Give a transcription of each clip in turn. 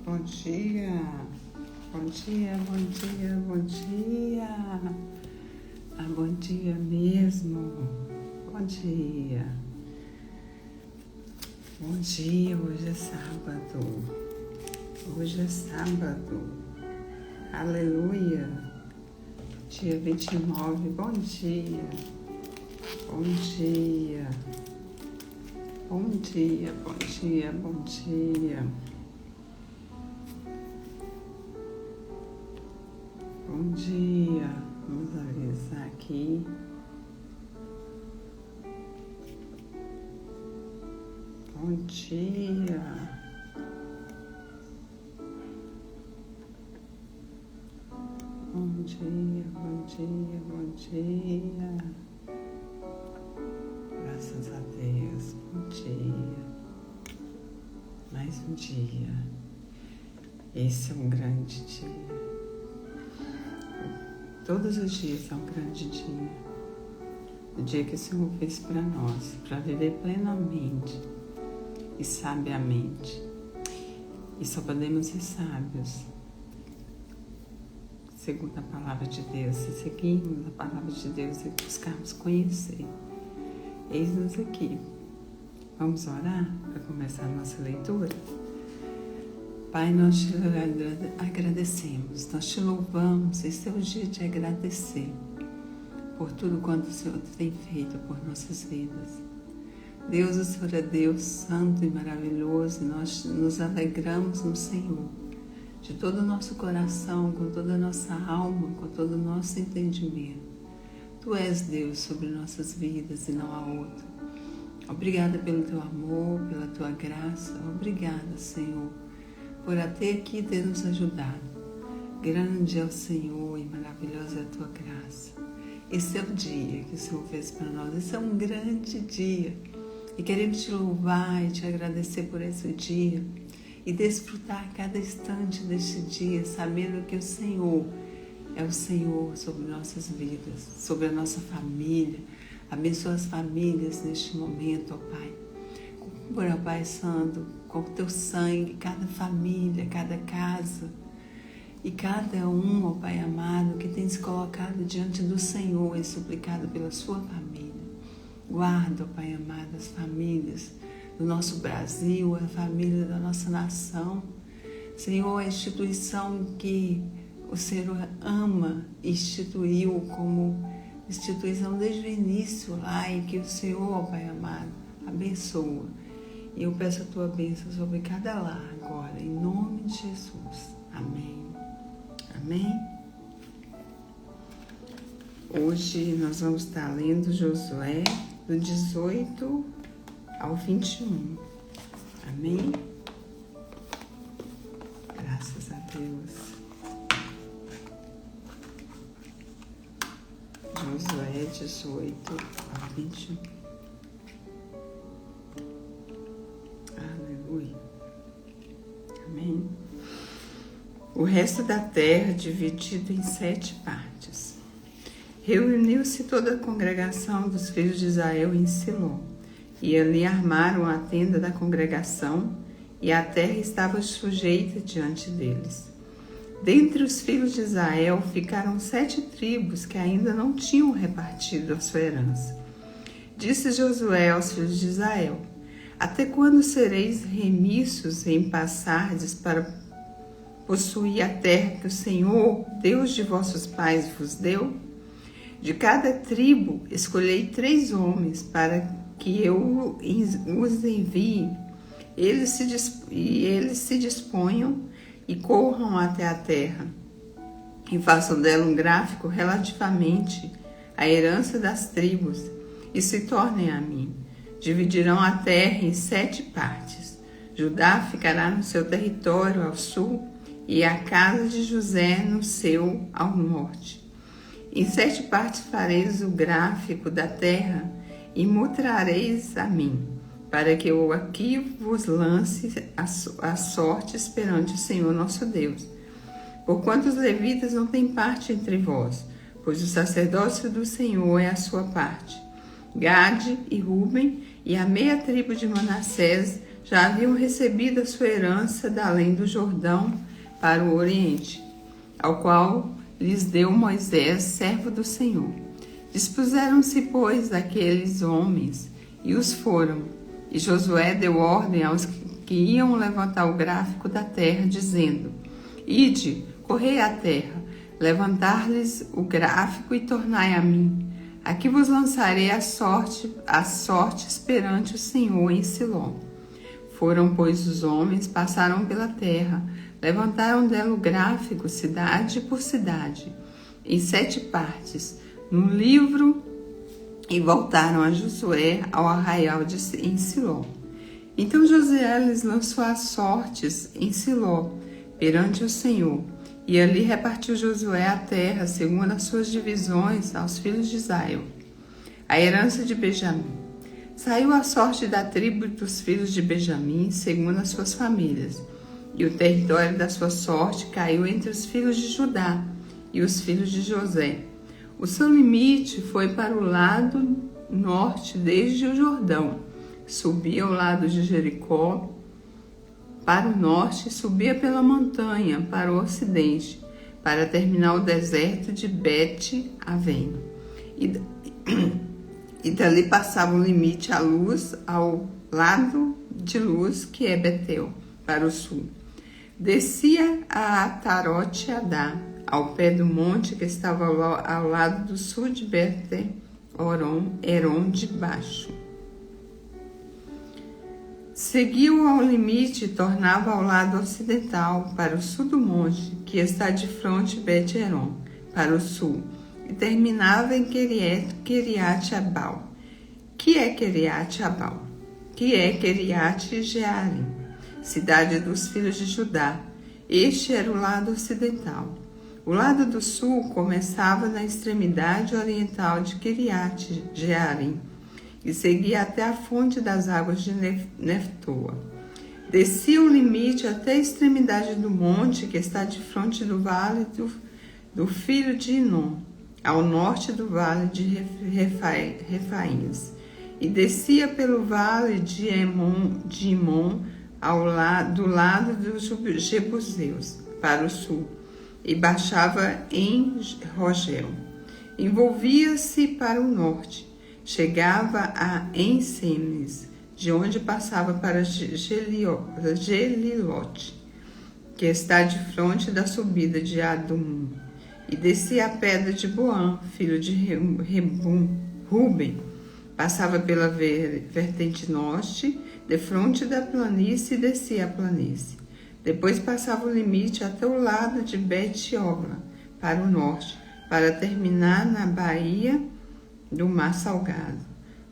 Bom dia, bom dia, bom dia, bom dia. Bom dia mesmo. Bom dia. Bom dia, hoje é sábado. Hoje é sábado. Aleluia. Dia 29, bom dia. Bom dia. Bom dia, bom dia, bom dia. Bom dia, vamos avisar aqui. Bom dia. Bom dia, bom dia, bom dia. Graças a Deus, bom dia. Mais um dia. Esse é um grande dia. Todos os dias são um grande dia. O dia que o Senhor fez para nós, para viver plenamente e sabiamente. E só podemos ser sábios segundo a palavra de Deus, se seguirmos a palavra de Deus e buscarmos conhecer. Eis-nos aqui. Vamos orar para começar a nossa leitura? Pai, nós te agradecemos, nós te louvamos. Esse é o dia de agradecer por tudo quanto o Senhor tem feito por nossas vidas. Deus, o Senhor é Deus santo e maravilhoso, e nós nos alegramos no Senhor, de todo o nosso coração, com toda a nossa alma, com todo o nosso entendimento. Tu és Deus sobre nossas vidas e não há outro. Obrigada pelo teu amor, pela tua graça. Obrigada, Senhor, por até aqui ter nos ajudado. Grande é o Senhor e maravilhosa é a tua graça. Esse é o dia que o Senhor fez para nós. Esse é um grande dia. E queremos te louvar e te agradecer por esse dia. E desfrutar cada instante deste dia, sabendo que o Senhor é o Senhor sobre nossas vidas, sobre a nossa família. Abençoa as famílias neste momento, ó Pai. Cubra, Pai Santo, com o teu sangue, cada família, cada casa e cada um, ó Pai amado, que tem se colocado diante do Senhor e suplicado pela sua família. Guarda, ó Pai amado, as famílias do nosso Brasil, a família da nossa nação. Senhor, a instituição que o Senhor ama e instituiu como instituição desde o início lá, e que o Senhor, ó Pai amado, abençoa. E eu peço a tua bênção sobre cada lar agora, em nome de Jesus. Amém. Amém. Hoje nós vamos estar lendo Josué do 18 ao 21. Amém. Graças a Deus. Josué 18 ao 21. Aleluia. Amém. O resto da terra dividido em 7 partes. Reuniu-se toda a congregação dos filhos de Israel em Siló, e ali armaram a tenda da congregação, e a terra estava sujeita diante deles. Dentre os filhos de Israel ficaram 7 tribos que ainda não tinham repartido a sua herança. Disse Josué aos filhos de Israel: até quando sereis remissos em passardes para possuir a terra que o Senhor, Deus de vossos pais, vos deu? De cada tribo escolhei 3 homens para que eu os envie. Eles se disponham e corram até a terra, e façam dela um gráfico relativamente à herança das tribos, e se tornem a mim. Dividirão a terra em 7 partes. Judá ficará no seu território ao sul, e a casa de José no seu ao norte. Em 7 partes fareis o gráfico da terra, e mutrareis a mim, para que eu aqui vos lance a sorte perante o Senhor nosso Deus. Porquanto os levitas não têm parte entre vós, pois o sacerdócio do Senhor é a sua parte. Gade e Ruben e a meia tribo de Manassés já haviam recebido a sua herança da além do Jordão para o Oriente, ao qual lhes deu Moisés, servo do Senhor. Dispuseram-se, pois, aqueles homens e os foram. E Josué deu ordem aos que iam levantar o gráfico da terra, dizendo: Ide, correi à terra, levantar-lhes o gráfico e tornai a mim. Aqui vos lançarei as sortes perante o Senhor em Siló. Foram, pois, os homens, passaram pela terra, levantaram dela o gráfico, cidade por cidade, em 7 partes, num livro, e voltaram a Josué ao arraial em Siló. Então Josué lhes lançou as sortes em Siló, perante o Senhor, e ali repartiu Josué a terra, segundo as suas divisões, aos filhos de Israel. A herança de Benjamim. Saiu a sorte da tribo dos filhos de Benjamim, segundo as suas famílias, e o território da sua sorte caiu entre os filhos de Judá e os filhos de José. O seu limite foi para o lado norte, desde o Jordão. Subia ao lado de Jericó para o norte e subia pela montanha para o ocidente, para terminar o deserto de Bet-Aven. E dali passava o limite à luz, ao lado de luz, que é Betel, para o sul. Descia a Atarote-Adá, ao pé do monte que estava ao lado do sul de Herom de baixo. Seguiu ao limite e tornava ao lado ocidental, para o sul do monte, que está de fronte Bet-Herom, para o sul, e terminava em Queriate-Abal. Que é Queriate-Abal? Que é Queriate-Jearim, cidade dos filhos de Judá. Este era o lado ocidental. O lado do sul começava na extremidade oriental de Queriate-Jearim e seguia até a fonte das águas de Neftoa. Descia o limite até a extremidade do monte que está de frente do vale do filho de Inom, ao norte do vale de Refaíns, e descia pelo vale de Imon do lado dos Jebuseus, para o sul, e baixava em Rogel. Envolvia-se para o norte, chegava a Ensemes, de onde passava para Gelilote, que está de frente da subida de Adum, e descia a pedra de Boã, filho de Ruben, passava pela vertente norte, defronte da planície, e descia a planície. Depois passava o limite até o lado de Bet-Ogla, para o norte, para terminar na baía do Mar Salgado,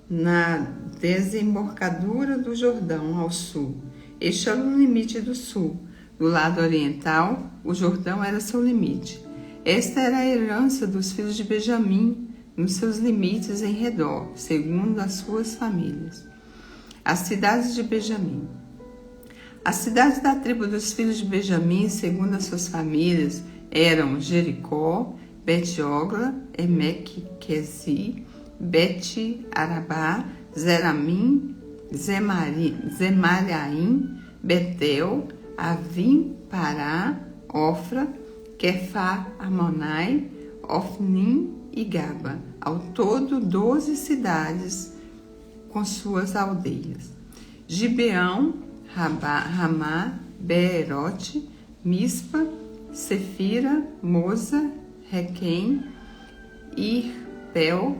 na desembocadura do Jordão ao sul. Este era o limite do sul. Do lado oriental, o Jordão era seu limite. Esta era a herança dos filhos de Benjamim, nos seus limites em redor, segundo as suas famílias. As cidades de Benjamim. As cidades da tribo dos filhos de Benjamim, segundo as suas famílias, eram Jericó, Bet-Ogla, Emeque-Quezi, Bet-Arabá, Zeramim, Zemaraim, Betel, Avim, Pará, Ofra, Quefá-Amonai, Ofnim e Gaba. Ao todo, 12 cidades com suas aldeias. Gibeão, Ramá, Beerote, Mispa, Sefira, Moza, Requém, Irpel,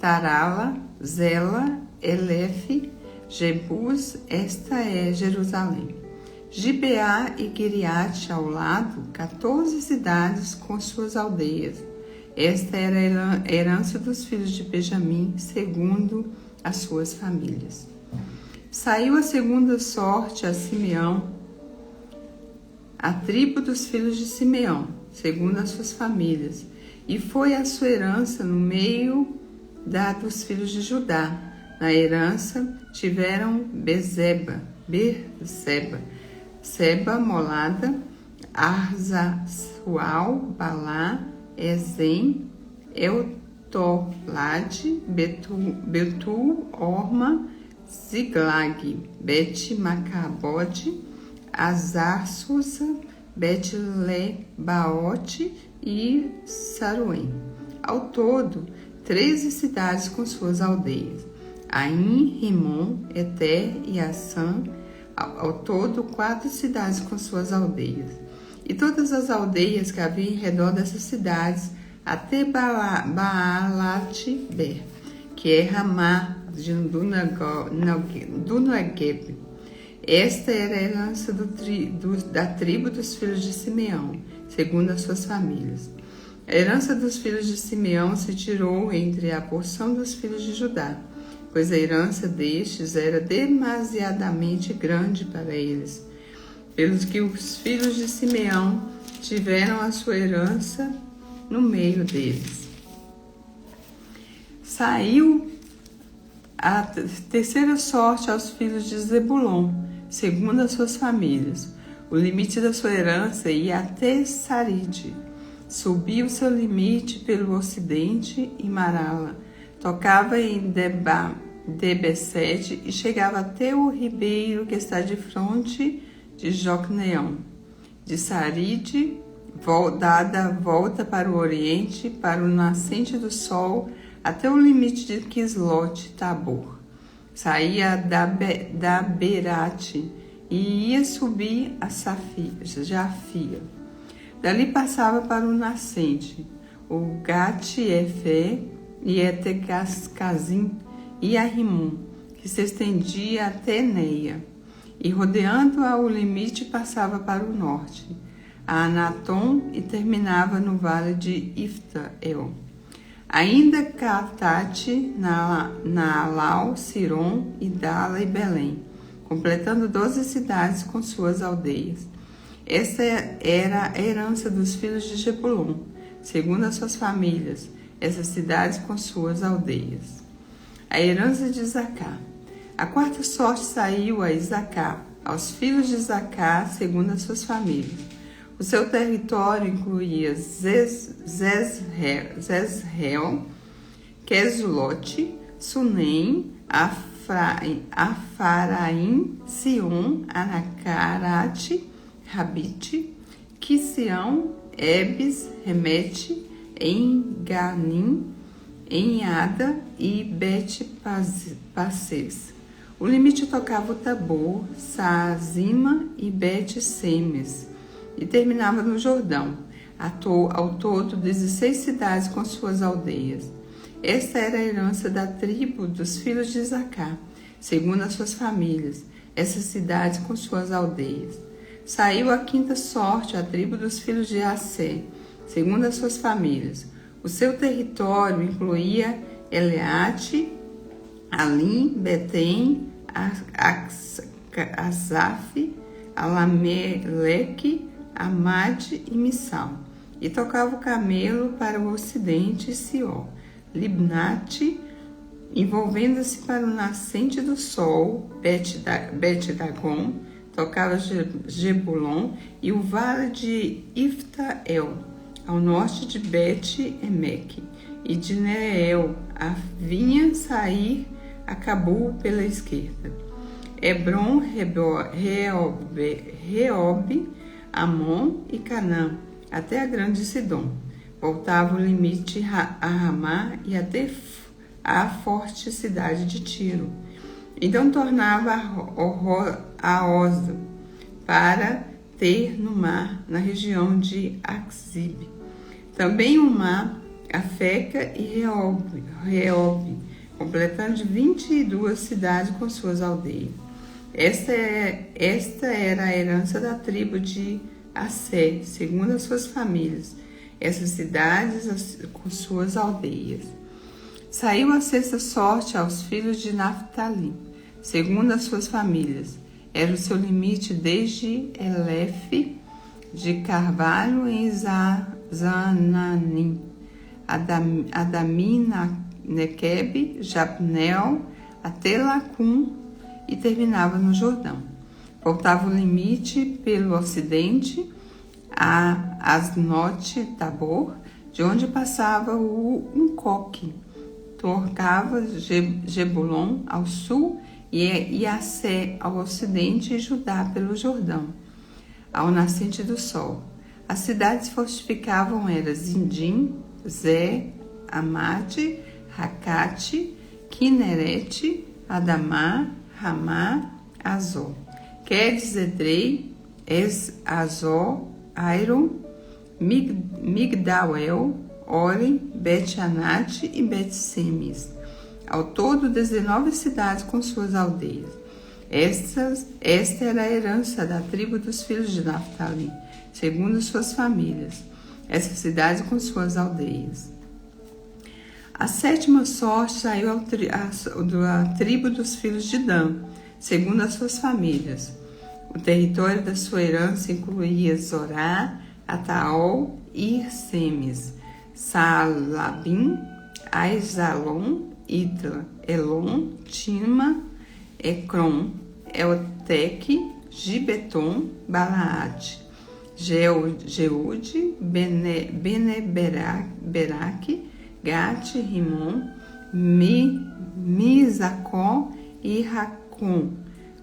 Tarala, Zela, Elefe, Jebus. Esta é Jerusalém. Gibeá e Quiriate ao lado, 14 cidades com suas aldeias. Esta era a herança dos filhos de Benjamim, segundo as suas famílias. Saiu a segunda sorte a Simeão, a tribo dos filhos de Simeão, segundo as suas famílias, e foi a sua herança no meio da dos filhos de Judá. Na herança tiveram Berseba, Seba, Molada, Arzasual, Balá, Ezem, Eutolade, Betul, Orma, Ziglag, Bet-Macabode, Azar-Susa, Bet-Lebaote e Saruém. Ao todo, 13 cidades com suas aldeias: Ain, Rimon, Eter e Assã. Ao todo, 4 cidades com suas aldeias. E todas as aldeias que havia em redor dessas cidades, até Baalat-Ber, que é Ramá do Negueb. Esta era a herança da tribo dos filhos de Simeão, segundo as suas famílias. A herança dos filhos de Simeão se tirou entre a porção dos filhos de Judá, pois a herança destes era demasiadamente grande para eles, pelos que os filhos de Simeão tiveram a sua herança no meio deles. Saiu a terceira sorte aos filhos de Zebulon, segundo as suas famílias. O limite da sua herança ia até Saride. Subiu seu limite pelo ocidente em Marala, tocava em Debesete e chegava até o ribeiro que está de fronte de Jocneão. De Saride, dada a volta para o oriente, para o nascente do sol, até o limite de Quislote-Tabor. Saía da Berate e ia subir a Jafia. Dali passava para o nascente, o Gat-Efe e Etegascazim e a Rimon, que se estendia até Neia, e rodeando o limite passava para o norte, a Anatom, e terminava no vale de Iftael. Ainda Catate, Naalau, Siron, Idala e Belém, completando 12 cidades com suas aldeias. Esta era a herança dos filhos de Jebulon, segundo as suas famílias, essas cidades com suas aldeias. A herança de Isacar. A quarta sorte saiu a Isacar, aos filhos de Isacar, segundo as suas famílias. O seu território incluía Zezreel, Queslote, Sunem, Afaraim, Sion, Anacarate, Rabite, Quisião, Ebes, Remete, Enganim, Enhada e Bet-Passes. O limite tocava o Tabor, Saazima e Bet-Semes e terminava no Jordão. Ao todo, 16 cidades com suas aldeias. Esta era a herança da tribo dos filhos de Isacar, segundo as suas famílias, essas cidades com suas aldeias. Saiu a quinta sorte à tribo dos filhos de Assé, segundo as suas famílias. O seu território incluía Eleate, Alim, Betem, Asaf, Alameleque, Amade e Missal. E tocava o camelo para o ocidente Sió, Libnate, envolvendo-se para o nascente do sol, Bet-Dagon, tocava Jebulon e o vale de Iftael, ao norte de Bet-Emeque, e de Neel, a vinha sair a Cabul pela esquerda. Hebron, Reob, Amon e Canã, até a grande Sidom. Voltava o limite a Ramá e até a forte cidade de Tiro. Então tornava a Oza para ter no mar, na região de Axib. Também o mar, Afeca e Reob, completando 22 cidades com suas aldeias. Esta era a herança da tribo de Assé, segundo as suas famílias, essas cidades com suas aldeias. Saiu a sexta sorte aos filhos de Naftali, segundo as suas famílias. Era o seu limite desde Elefe de Carvalho em Zananim, Adami, Nequeb, Jabneel, até Lacum, e terminava no Jordão. Voltava o limite pelo ocidente a Asnote-Tabor, de onde passava o Uncoque. Tocava Jebulon ao sul e Assé ao ocidente, e Judá pelo Jordão, ao nascente do sol. As cidades fortificavam eram Zindim, Zé, Amate, Racate, Quinerete, Adamá, Ramá, Azó, Quedes, Edrei, Azó, Airon, Migdauel, Orem, Bet-Anate e Bet-Semes. Ao todo, 19 cidades com suas aldeias. Esta era a herança da tribo dos filhos de Naftali, segundo suas famílias. Essas cidades com suas aldeias. A sétima sorte saiu da tribo dos filhos de Dan, segundo as suas famílias. O território da sua herança incluía Zorá, Ataol e Irsemes, Saalabim, Aizalon, Itla, Elon, Tima, Ecrom, Elteque, Gibeton, Balaate, Jeude, Beneberaque, Gate, Rimon, Mizacó e Racon,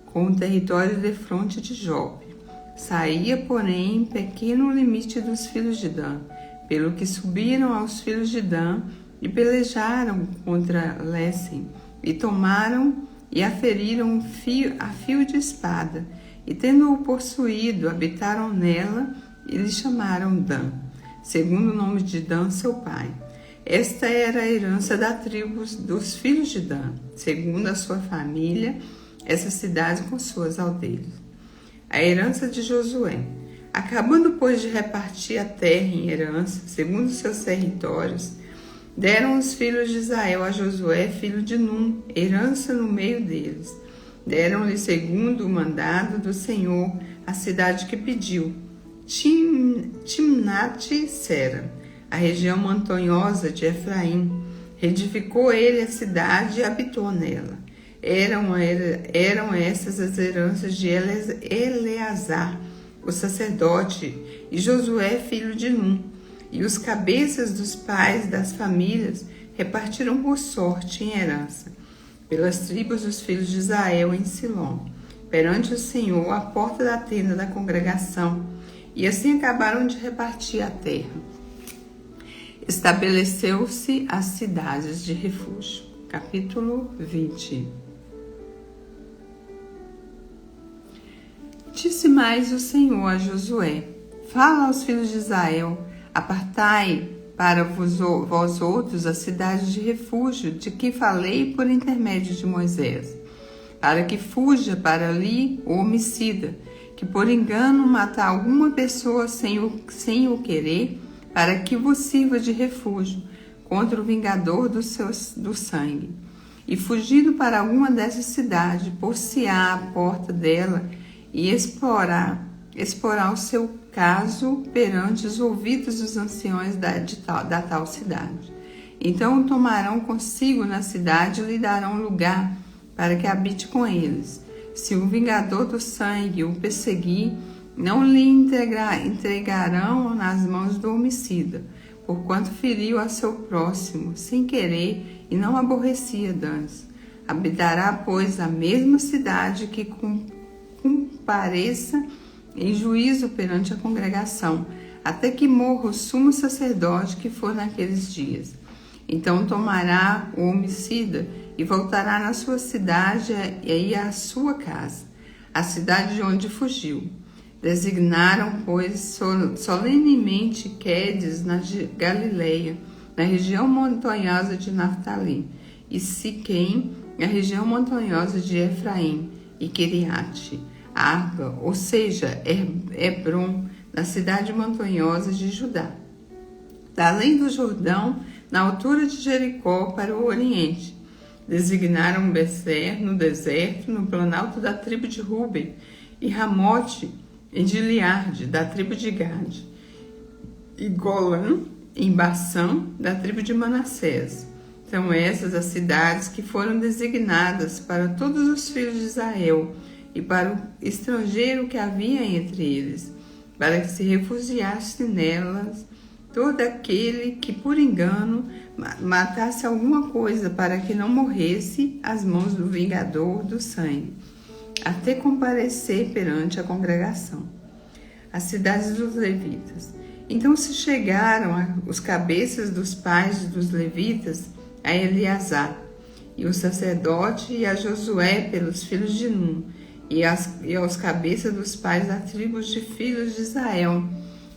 com o território defronte de Jope. Saía, porém, em pequeno limite dos filhos de Dan, pelo que subiram aos filhos de Dan e pelejaram contra Lessem, e tomaram e a feriram a fio de espada, e tendo-o possuído, habitaram nela e lhe chamaram Dan, segundo o nome de Dan, seu pai. Esta era a herança da tribo dos filhos de Dan, segundo a sua família, essa cidade com suas aldeias. A herança de Josué. Acabando, pois, de repartir a terra em herança, segundo seus territórios, deram os filhos de Israel a Josué, filho de Num, herança no meio deles. Deram-lhe, segundo o mandado do Senhor, a cidade que pediu, Timnat-Sera, a região montanhosa de Efraim. Reedificou ele a cidade e habitou nela. Eram essas as heranças de Eleazar, o sacerdote, e Josué, filho de Num. E os cabeças dos pais das famílias repartiram por sorte em herança, pelas tribos dos filhos de Israel em Silom, perante o Senhor, à porta da tenda da congregação. E assim acabaram de repartir a terra. Estabeleceu-se as cidades de refúgio. Capítulo 20. Disse mais o Senhor a Josué: Fala aos filhos de Israel: Apartai para vós outros a cidade de refúgio, de que falei por intermédio de Moisés, para que fuja para ali o homicida, que por engano mata alguma pessoa sem o querer, para que vos sirva de refúgio contra o vingador do sangue. E fugindo para alguma dessas cidades, por-se-á à porta dela e exporá o seu caso perante os ouvidos dos anciões da tal cidade. Então o tomarão consigo na cidade e lhe darão lugar para que habite com eles. Se o vingador do sangue o perseguir, não lhe entregarão nas mãos do homicida, porquanto feriu a seu próximo sem querer e não aborrecia danos. Habitará, pois, a mesma cidade que compareça em juízo perante a congregação, até que morra o sumo sacerdote que for naqueles dias. Então tomará o homicida e voltará na sua cidade e à sua casa, a cidade de onde fugiu. Designaram, pois, solenemente Quedes na Galileia, na região montanhosa de Naftali, e Siquém, na região montanhosa de Efraim, e Quiriate Arba, ou seja, Hebron, na cidade montanhosa de Judá, além do Jordão, na altura de Jericó, para o oriente. Designaram Bezer, no deserto, no planalto da tribo de Ruben, e Ramote, em Gileade, da tribo de Gade, e Golã, em Bassã, da tribo de Manassés. São essas as cidades que foram designadas para todos os filhos de Israel e para o estrangeiro que havia entre eles, para que se refugiasse nelas todo aquele que por engano matasse alguma coisa, para que não morresse às mãos do vingador do sangue, até comparecer perante a congregação. As cidades dos levitas. Então se chegaram os cabeças dos pais dos levitas a Eleazar, e o sacerdote, e a Josué pelos filhos de Nun, e aos cabeças dos pais das tribos de filhos de Israel,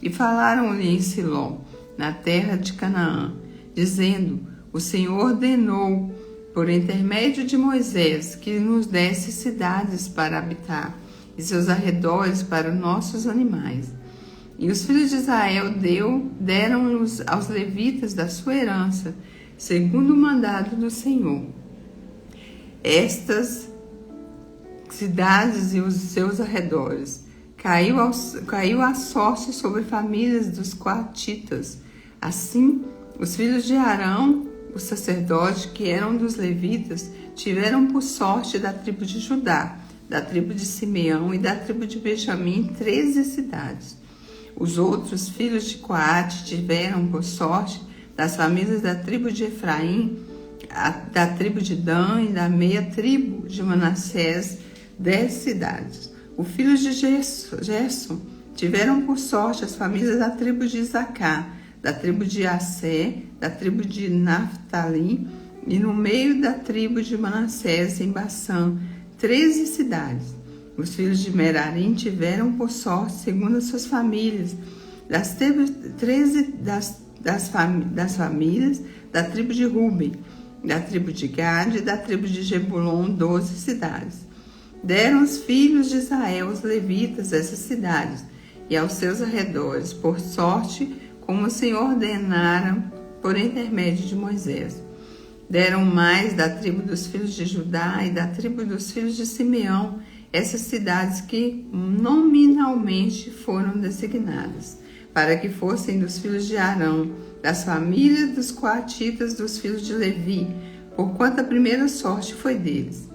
e falaram-lhe em Siló, na terra de Canaã, dizendo: o Senhor ordenou, por intermédio de Moisés, que nos desse cidades para habitar, e seus arredores para os nossos animais. E os filhos de Israel deram-nos aos levitas da sua herança, segundo o mandado do Senhor. Estas cidades e os seus arredores. Caiu a sorte sobre famílias dos coatitas. Assim, os filhos de Arão, o sacerdote, que eram dos levitas, tiveram por sorte da tribo de Judá, da tribo de Simeão e da tribo de Benjamim 13 cidades. Os outros filhos de Coate tiveram por sorte das famílias da tribo de Efraim, da tribo de Dan e da meia tribo de Manassés 10 cidades. Os filhos de Gerson tiveram por sorte as famílias da tribo de Isacar, da tribo de Assé, da tribo de Naftali e no meio da tribo de Manassés em Bassã 13 cidades. Os filhos de Merarim tiveram por sorte, segundo as suas famílias, das famílias da tribo de Ruben, da tribo de Gade e da tribo de Jebulon 12 cidades. Deram os filhos de Israel, os levitas, essas cidades e aos seus arredores, por sorte, como o Senhor ordenara por intermédio de Moisés. Deram mais da tribo dos filhos de Judá e da tribo dos filhos de Simeão, essas cidades que nominalmente foram designadas, para que fossem dos filhos de Arão, das famílias dos coatitas dos filhos de Levi, porquanto a primeira sorte foi deles.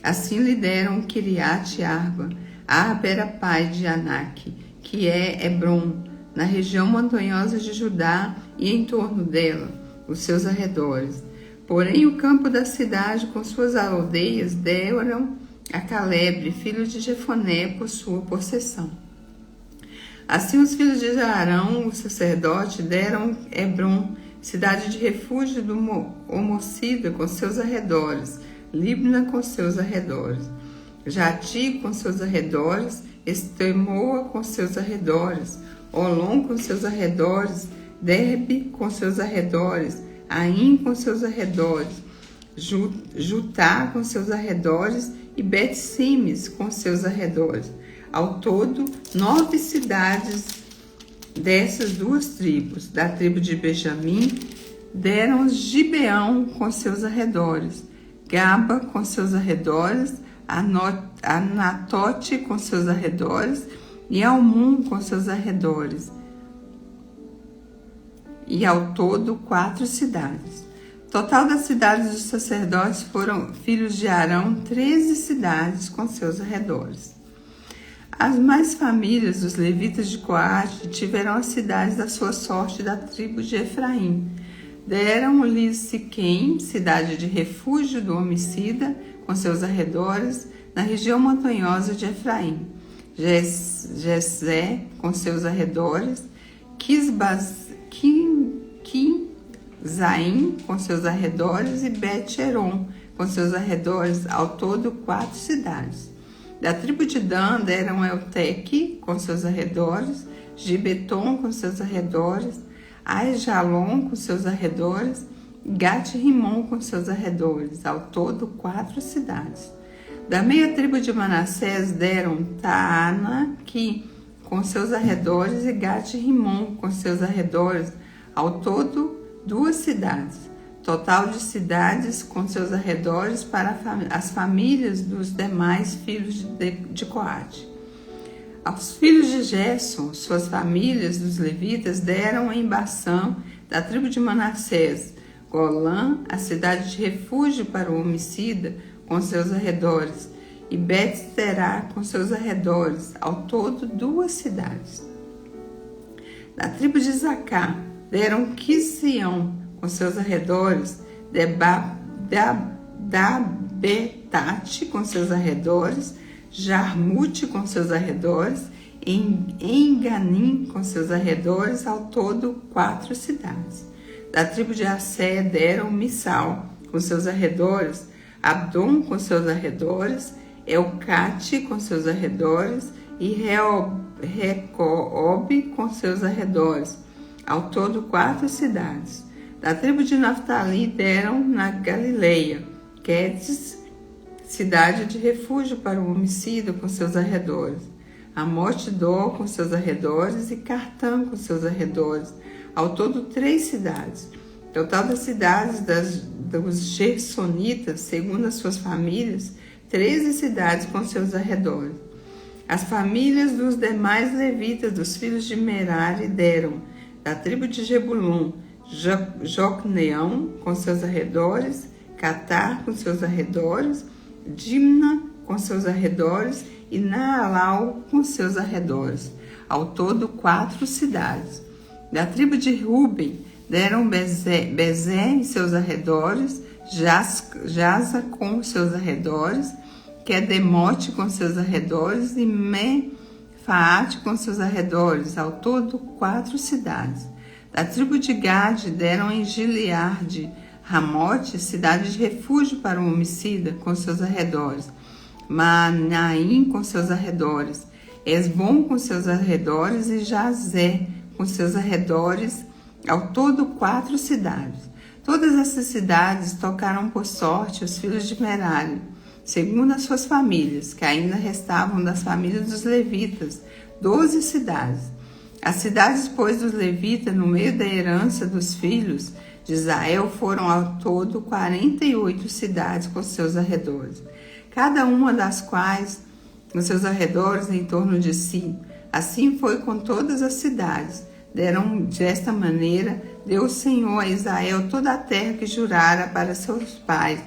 Assim lhe deram Kiriat Arba. Arba era pai de Anak, que é Hebron, na região montanhosa de Judá e em torno dela, os seus arredores. Porém, o campo da cidade com suas aldeias deram a Caleb, filho de Jefoné, por sua possessão. Assim os filhos de Arão, o sacerdote, deram Hebron, cidade de refúgio do homicida com seus arredores, Libna com seus arredores, Jati com seus arredores, Estemoa com seus arredores, Olom com seus arredores, Derbe com seus arredores, Aim com seus arredores, Jutá com seus arredores e Bet-Simes com seus arredores. Ao todo, 9 cidades dessas duas tribos. Da tribo de Benjamim, deram Gibeão com seus arredores, Gaba com seus arredores, Anatote com seus arredores e Almum com seus arredores. E ao todo 4 cidades. Total das cidades dos sacerdotes foram filhos de Arão 13 cidades com seus arredores. As mais famílias dos levitas de Coate tiveram as cidades da sua sorte da tribo de Efraim. Deram-lhes Siquém, cidade de refúgio do homicida, com seus arredores, na região montanhosa de Efraim. Jezé, com seus arredores, Zaim, com seus arredores, e Bet-Heron, com seus arredores, ao todo 4 cidades. Da tribo de Dan deram Elteque, com seus arredores, Gibeton, com seus arredores, Aijalon, com seus arredores, e Gat-Rimon, com seus arredores, ao todo 4 cidades. Da meia tribo de Manassés deram Taanaqui, com seus arredores, e Gat-Rimon, com seus arredores, ao todo 2 cidades. Total de cidades com seus arredores para as famílias dos demais filhos de Coate. Aos filhos de Gerson, suas famílias dos levitas, deram em Bassã, da tribo de Manassés, Golã, a cidade de refúgio para o homicida, com seus arredores, e Bet-Será com seus arredores, ao todo 2 cidades. Da tribo de Zacá, deram Quizião com seus arredores, Dabetate com seus arredores, Jarmute com seus arredores, Enganim com seus arredores, ao todo 4 cidades. Da tribo de Assé deram Missal com seus arredores, Abdom com seus arredores, Elcate com seus arredores e Recoob com seus arredores, ao todo 4 cidades. Da tribo de Naftali deram na Galileia, Quedes, cidade de refúgio para o homicida com seus arredores, Amot-dor com seus arredores e Cartã com seus arredores, ao todo 3 cidades. Total das cidades dos Gersonitas, segundo as suas famílias, 13 cidades com seus arredores. As famílias dos demais levitas, dos filhos de Merari, deram da tribo de Jebulon, Jocneão com seus arredores, Catar com seus arredores, Dimna com seus arredores e Naalau com seus arredores, ao todo 4 cidades. Da tribo de Ruben deram Bezé e seus arredores, Jaza com seus arredores, Quedemote com seus arredores e Mefaate com seus arredores, ao todo 4 cidades. Da tribo de Gade deram em Gileade Ramote, cidade de refúgio para o homicida, com seus arredores, Manaim com seus arredores, Esbom com seus arredores e Jazé com seus arredores, ao todo 4 cidades. Todas essas cidades tocaram por sorte os filhos de Merari, segundo as suas famílias, que ainda restavam das famílias dos levitas, 12 cidades. As cidades, pois, dos levitas, no meio da herança dos filhos de Israel, foram ao todo 48 cidades com seus arredores, cada uma das quais com seus arredores em torno de si. Assim foi com todas as cidades. Deram desta maneira, deu o Senhor a Israel toda a terra que jurara para seus pais,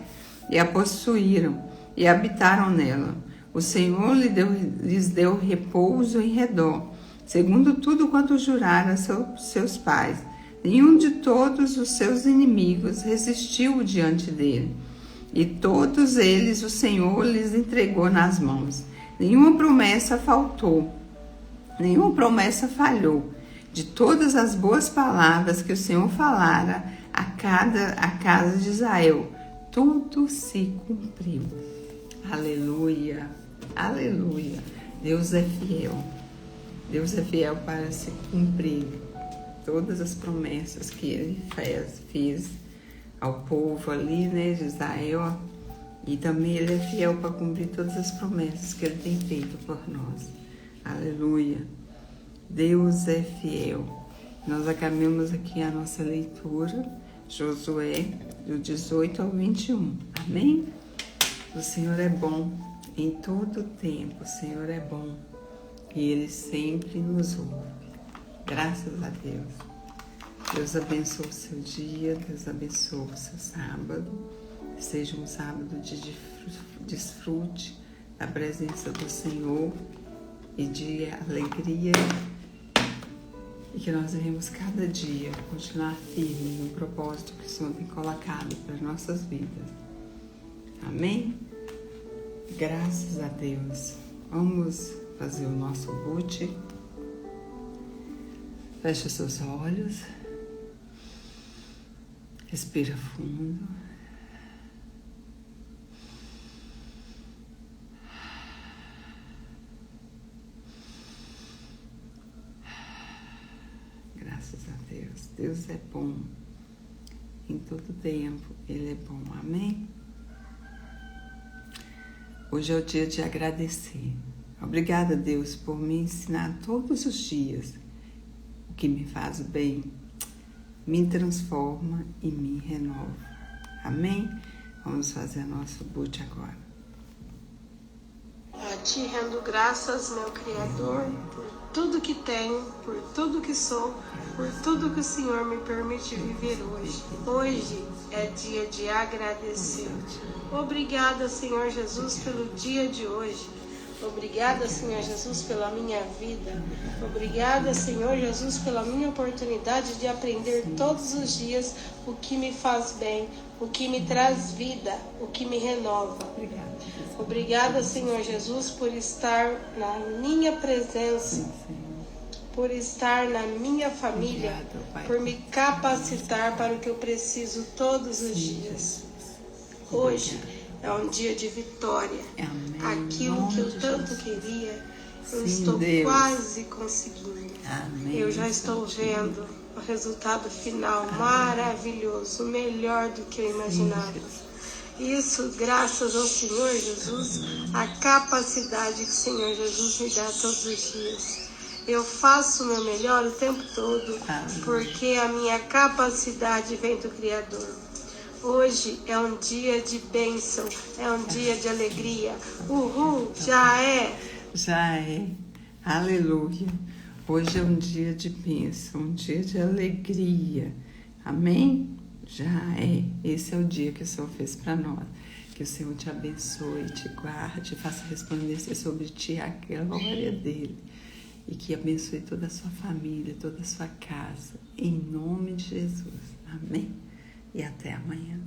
e a possuíram, e habitaram nela. O Senhor lhes deu repouso em redor, segundo tudo quanto jurara seus pais. Nenhum de todos os seus inimigos resistiu diante dele, e todos eles o Senhor lhes entregou nas mãos. Nenhuma promessa faltou, nenhuma promessa falhou. De todas as boas palavras que o Senhor falara a casa de Israel, tudo se cumpriu. Aleluia, aleluia. Deus é fiel. Deus é fiel para se cumprir todas as promessas que Ele fez ao povo ali, né, de Israel. E também Ele é fiel para cumprir todas as promessas que Ele tem feito por nós. Aleluia. Deus é fiel. Nós acabamos aqui a nossa leitura, Josué, do 18 ao 21. Amém? O Senhor é bom em todo tempo. O Senhor é bom e Ele sempre nos ouve. Graças a Deus. Deus abençoe o seu dia, Deus abençoe o seu sábado. Seja um sábado de desfrute da presença do Senhor e de alegria. E que nós iremos cada dia continuar firme no propósito que o Senhor tem colocado para as nossas vidas. Amém? Graças a Deus. Vamos fazer o nosso boot. Feche os seus olhos. Respira fundo. Graças a Deus. Deus é bom. Em todo tempo, Ele é bom. Amém? Hoje é o dia de agradecer. Obrigada, Deus, por me ensinar todos os dias o que me faz bem, me transforma e me renova. Amém? Vamos fazer nosso boot agora. A Ti rendo graças, meu Criador, por tudo que tenho, por tudo que sou, por tudo que o Senhor me permite viver hoje. Hoje é dia de agradecer. Obrigada, Senhor Jesus, pelo dia de hoje. Obrigada, Senhor Jesus, pela minha vida. Obrigada, Senhor Jesus, pela minha oportunidade de aprender todos os dias o que me faz bem, o que me traz vida, o que me renova. Obrigada, Senhor Jesus, por estar na minha presença, por estar na minha família, por me capacitar para o que eu preciso todos os dias. Hoje é um dia de vitória. Aquilo que eu tanto queria, eu estou quase conseguindo. Eu já estou vendo o resultado final maravilhoso, melhor do que eu imaginava. Isso graças ao Senhor Jesus, a capacidade que o Senhor Jesus me dá todos os dias. Eu faço o meu melhor o tempo todo, porque a minha capacidade vem do Criador. Hoje é um dia de bênção, é um dia de alegria. Uhul, já é. Já é. Aleluia. Hoje é um dia de bênção, um dia de alegria. Amém? Já é. Esse é o dia que o Senhor fez para nós. Que o Senhor te abençoe, te guarde, faça resplandecer sobre ti a glória dele. E que abençoe toda a sua família, toda a sua casa. Em nome de Jesus. Amém? E até amanhã.